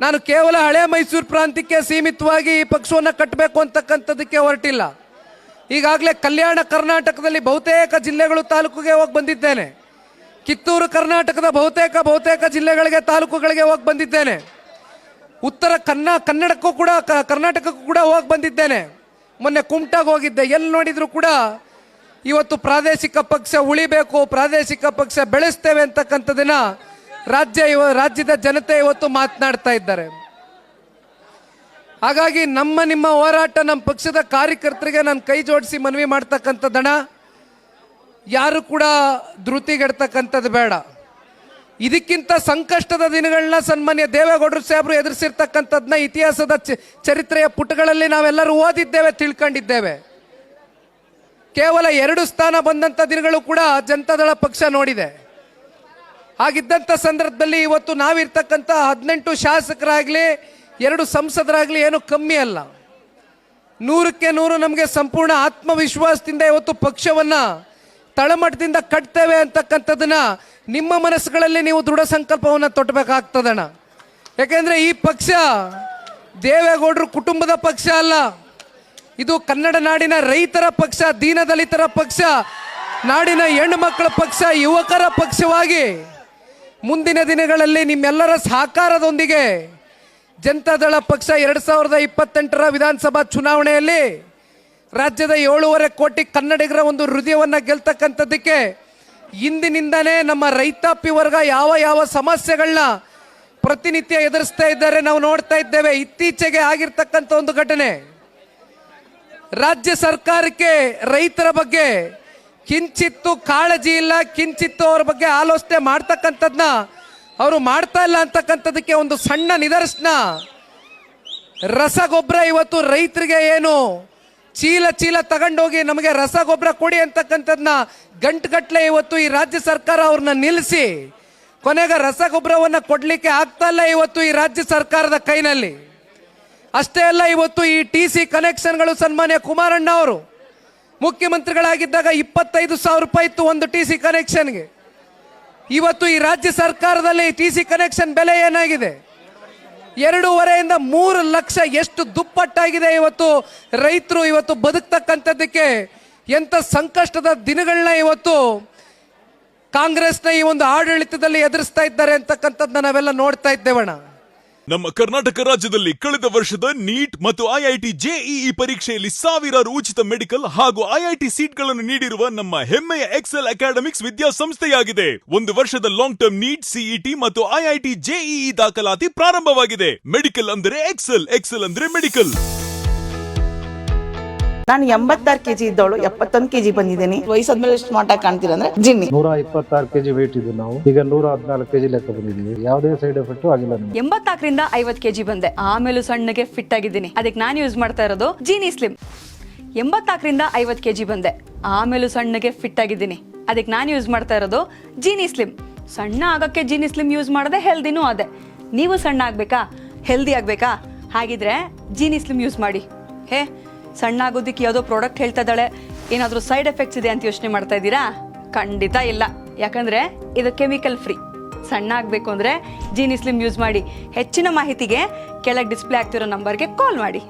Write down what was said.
ನಾನು ಕೇವಲ ಹಳೆ ಮೈಸೂರು ಪ್ರಾಂತ್ಯಕ್ಕೆ ಸೀಮಿತವಾಗಿ ಈ ಪಕ್ಷವನ್ನು ಕಟ್ಟಬೇಕು ಅಂತಕ್ಕಂಥದ್ದಕ್ಕೆ ಹೊರಟಿಲ್ಲ. ಈಗಾಗಲೇ ಕಲ್ಯಾಣ ಕರ್ನಾಟಕದಲ್ಲಿ ಬಹುತೇಕ ಜಿಲ್ಲೆಗಳು ತಾಲೂಕಿಗೆ ಹೋಗಿ ಬಂದಿದ್ದೇನೆ. ಕಿತ್ತೂರು ಕರ್ನಾಟಕದ ಬಹುತೇಕ ಜಿಲ್ಲೆಗಳಿಗೆ ತಾಲೂಕುಗಳಿಗೆ ಹೋಗಿ ಬಂದಿದ್ದೇನೆ. ಉತ್ತರ ಕರ್ನಾಟಕಕ್ಕೂ ಕೂಡ ಹೋಗಿ ಬಂದಿದ್ದೇನೆ. ಮೊನ್ನೆ ಕುಮಟಾಗೆ ಹೋಗಿದ್ದೆ. ಎಲ್ಲಿ ನೋಡಿದ್ರು ಕೂಡ ಇವತ್ತು ಪ್ರಾದೇಶಿಕ ಪಕ್ಷ ಉಳಿಬೇಕು, ಪ್ರಾದೇಶಿಕ ಪಕ್ಷ ಬೆಳೆಸ್ತೇವೆ ಅಂತಕ್ಕಂಥದನ್ನ ರಾಜ್ಯದ ಜನತೆ ಇವತ್ತು ಮಾತನಾಡ್ತಾ ಇದ್ದಾರೆ. ಹಾಗಾಗಿ ನಿಮ್ಮ ಹೋರಾಟ, ನಮ್ಮ ಪಕ್ಷದ ಕಾರ್ಯಕರ್ತರಿಗೆ ನಾನು ಕೈ ಜೋಡಿಸಿ ಮನವಿ ಮಾಡ್ತಕ್ಕಂಥದ್ದಣ, ಯಾರು ಕೂಡ ಧೃತಿಗೆಡ್ತಕ್ಕಂಥದ್ದು ಬೇಡ. ಇದಕ್ಕಿಂತ ಸಂಕಷ್ಟದ ದಿನಗಳನ್ನ ಸನ್ಮಾನ್ಯ ದೇವೇಗೌಡರು ಸಾಹೇಬರು ಎದುರಿಸಿರ್ತಕ್ಕಂಥದ್ದನ್ನ ಇತಿಹಾಸದ ಚರಿತ್ರೆಯ ಪುಟಗಳಲ್ಲಿ ನಾವೆಲ್ಲರೂ ಓದಿದ್ದೇವೆ, ತಿಳ್ಕೊಂಡಿದ್ದೇವೆ. ಕೇವಲ 2 ಸ್ಥಾನ ಬಂದಂಥ ದಿನಗಳು ಕೂಡ ಜನತಾದಳ ಪಕ್ಷ ನೋಡಿದೆ. ಹಾಗಿದ್ದಂಥ ಸಂದರ್ಭದಲ್ಲಿ ಇವತ್ತು ನಾವಿರ್ತಕ್ಕಂಥ 18 ಶಾಸಕರಾಗಲಿ 2 ಸಂಸದರಾಗಲಿ ಏನು ಕಮ್ಮಿ ಅಲ್ಲ. 100ಕ್ಕೆ 100 ನಮಗೆ ಸಂಪೂರ್ಣ ಆತ್ಮವಿಶ್ವಾಸದಿಂದ ಇವತ್ತು ಪಕ್ಷವನ್ನ ತಳಮಟ್ಟದಿಂದ ಕಟ್ತೇವೆ ಅಂತಕ್ಕಂಥದ್ದನ್ನ ನಿಮ್ಮ ಮನಸ್ಸುಗಳಲ್ಲಿ ನೀವು ದೃಢ ಸಂಕಲ್ಪವನ್ನು ತೊಟ್ಟಬೇಕಾಗ್ತದಣ್ಣ. ಯಾಕೆಂದ್ರೆ ಈ ಪಕ್ಷ ದೇವೇಗೌಡರು ಕುಟುಂಬದ ಪಕ್ಷ ಅಲ್ಲ, ಇದು ಕನ್ನಡ ನಾಡಿನ ರೈತರ ಪಕ್ಷ, ದೀನದಲಿತರ ಪಕ್ಷ, ನಾಡಿನ ಹೆಣ್ಣು ಮಕ್ಕಳ ಪಕ್ಷ, ಯುವಕರ ಪಕ್ಷವಾಗಿ ಮುಂದಿನ ದಿನಗಳಲ್ಲಿ ನಿಮ್ಮೆಲ್ಲರ ಸಹಕಾರದೊಂದಿಗೆ ಜನತಾದಳ ಪಕ್ಷ 2028ರ ವಿಧಾನಸಭಾ ಚುನಾವಣೆಯಲ್ಲಿ ರಾಜ್ಯದ 7.5 ಕೋಟಿ ಕನ್ನಡಿಗರ ಒಂದು ಹೃದಯವನ್ನು ಗೆಲ್ತಕ್ಕಂಥದ್ದಕ್ಕೆ ಇಂದಿನಿಂದನೇ ನಮ್ಮ ರೈತಾಪಿ ವರ್ಗ ಯಾವ ಸಮಸ್ಯೆಗಳನ್ನ ಪ್ರತಿನಿತ್ಯ ಎದುರಿಸ್ತಾ ಇದ್ದಾರೆ ನಾವು ನೋಡ್ತಾ ಇದ್ದೇವೆ. ಇತ್ತೀಚೆಗೆ ಆಗಿರ್ತಕ್ಕಂಥ ಒಂದು ಘಟನೆ, ರಾಜ್ಯ ಸರ್ಕಾರಕ್ಕೆ ರೈತರ ಬಗ್ಗೆ ಕಿಂಚಿತ್ತು ಕಾಳಜಿ ಇಲ್ಲ, ಕಿಂಚಿತ್ತು ಅವ್ರ ಬಗ್ಗೆ ಆಲೋಚನೆ ಮಾಡ್ತಕ್ಕಂಥದ್ನ ಅವರು ಮಾಡ್ತಾ ಇಲ್ಲ ಅಂತಕ್ಕಂಥದಕ್ಕೆ ಒಂದು ಸಣ್ಣ ನಿದರ್ಶನ. ರಸಗೊಬ್ಬರ ಇವತ್ತು ರೈತರಿಗೆ ಏನು ಚೀಲ ತಗೊಂಡೋಗಿ ನಮಗೆ ರಸಗೊಬ್ಬರ ಕೊಡಿ ಅಂತಕ್ಕಂಥದ್ದನ್ನ ಗಂಟುಗಟ್ಟಲೆ ಇವತ್ತು ಈ ರಾಜ್ಯ ಸರ್ಕಾರ ಅವ್ರನ್ನ ನಿಲ್ಲಿಸಿ ಕೊನೆಗೆ ರಸಗೊಬ್ಬರವನ್ನು ಕೊಡ್ಲಿಕ್ಕೆ ಆಗ್ತಾ ಇಲ್ಲ ಇವತ್ತು ಈ ರಾಜ್ಯ ಸರ್ಕಾರದ ಕೈನಲ್ಲಿ. ಅಷ್ಟೇ ಅಲ್ಲ, ಇವತ್ತು ಈ TC ಕನೆಕ್ಷನ್ಗಳು ಸನ್ಮಾನ್ಯ ಕುಮಾರಣ್ಣ ಅವರು ಮುಖ್ಯಮಂತ್ರಿಗಳಾಗಿದ್ದಾಗ 25,000 ರೂಪಾಯಿ ಇತ್ತು ಒಂದು TC ಕನೆಕ್ಷನ್ಗೆ. ಇವತ್ತು ಈ ರಾಜ್ಯ ಸರ್ಕಾರದಲ್ಲಿ TC ಕನೆಕ್ಷನ್ ಬೆಲೆ ಏನಾಗಿದೆ? 2.5ರಿಂದ 3 ಲಕ್ಷ, ಎಷ್ಟು ದುಪ್ಪಟ್ಟಾಗಿದೆ. ಇವತ್ತು ರೈತರು ಇವತ್ತು ಬದುಕ್ತಕ್ಕಂಥದ್ದಕ್ಕೆ ಎಂಥ ಸಂಕಷ್ಟದ ದಿನಗಳನ್ನ ಇವತ್ತು ಕಾಂಗ್ರೆಸ್ನ ಈ ಒಂದು ಆಡಳಿತದಲ್ಲಿ ಎದುರಿಸ್ತಾ ಇದ್ದಾರೆ ಅಂತಕ್ಕಂಥದ್ದನ್ನ ನಾವೆಲ್ಲ ನೋಡ್ತಾ ಇದ್ದೇವಣ್ಣ. ನಮ್ಮ ಕರ್ನಾಟಕ ರಾಜ್ಯದಲ್ಲಿ ಕಳೆದ ವರ್ಷದ ನೀಟ್ ಮತ್ತು IIT JEE ಪರೀಕ್ಷೆಯಲ್ಲಿ ಸಾವಿರಾರು ಉಚಿತ ಮೆಡಿಕಲ್ ಹಾಗೂ IIT ಸೀಟ್ಗಳನ್ನು ನೀಡಿರುವ ನಮ್ಮ ಹೆಮ್ಮೆಯ ಎಕ್ಸೆಲ್ ಅಕಾಡೆಮಿಕ್ಸ್ ವಿದ್ಯಾಸಂಸ್ಥೆಯಾಗಿದೆ. 1 ವರ್ಷದ ಲಾಂಗ್ ಟರ್ಮ್ ನೀಟ್, CET ಮತ್ತು IIT JEE ದಾಖಲಾತಿ ಪ್ರಾರಂಭವಾಗಿದೆ. ಮೆಡಿಕಲ್ ಅಂದರೆ ಎಕ್ಸೆಲ್, ಎಕ್ಸೆಲ್ ಅಂದ್ರೆ ಮೆಡಿಕಲ್. ನಾನು 86 kg ಇದ್ದವಳು 71 kg ಬಂದಿದ್ದೀನಿ. ವಯಸ್ಸಾದ್ಮೇಲೆ ಸ್ಮಾರ್ಟ್ ಆಗಿ ಕಾಣ್ತೀರಾ ಅಂದ್ರೆ ಜಿನ್ನಿ. 126 kg ವೇಟ್ ಇದ್ದು ನಾವು ಈಗ 114 kg ಲೆಕ್ಕ ಬಂದಿದ್ದೀವಿ. ಯಾವುದೇ ಸೈಡ್ ಎಫೆಕ್ಟ್ ಆಗಿಲ್ಲ. 84ರಿಂದ 50 kg ಬಂದೆ, ಆಮೇಲೆ ಸಣ್ಣಗೆ ಫಿಟ್ ಆಗಿದ್ದೀನಿ. ಅದಕ್ಕೆ ನಾನು ಯೂಸ್ ಮಾಡ್ತಾ ಇರೋದು ಜೀನಿ ಸ್ಲಿಮ್. 84ರಿಂದ 50 kg ಬಂದೆ, ಆಮೇಲೆ ಸಣ್ಣಗೆ ಫಿಟ್ ಆಗಿದ್ದೀನಿ. ಅದಕ್ಕೆ ನಾನು ಯೂಸ್ ಮಾಡ್ತಾ ಇರೋದು ಜೀನಿ ಸ್ಲಿಮ್. ಸಣ್ಣ ಆಗಕ್ಕೆ ಜೀನಿ ಸ್ಲಿಮ್ ಯೂಸ್ ಮಾಡದೆ ಹೆಲ್ದಿನೂ ಅದೇ. ನೀವು ಸಣ್ಣ ಆಗ್ಬೇಕಾ, ಹೆಲ್ದಿ ಆಗ್ಬೇಕಾ? ಹಾಗಿದ್ರೆ ಜೀನಿ ಸ್ಲಿಮ್ ಯೂಸ್ ಮಾಡಿ. ಸಣ್ಣ ಆಗೋದಕ್ಕೆ ಯಾವುದೋ ಪ್ರಾಡಕ್ಟ್ ಹೇಳ್ತಾ ಇದ್ದಾಳೆ, ಏನಾದರೂ ಸೈಡ್ ಎಫೆಕ್ಟ್ಸ್ ಇದೆ ಅಂತ ಯೋಚನೆ ಮಾಡ್ತಾ ಇದ್ದೀರಾ? ಖಂಡಿತ ಇಲ್ಲ, ಯಾಕಂದ್ರೆ ಇದು ಕೆಮಿಕಲ್ ಫ್ರೀ. ಸಣ್ಣ ಆಗಬೇಕು ಅಂದರೆ ಜೀನಿ ಸ್ಲಿಮ್ ಯೂಸ್ ಮಾಡಿ. ಹೆಚ್ಚಿನ ಮಾಹಿತಿಗೆ ಕೆಳಗೆ ಡಿಸ್ಪ್ಲೇ ಆಗ್ತಿರೋ ನಂಬರ್ಗೆ ಕಾಲ್ ಮಾಡಿ.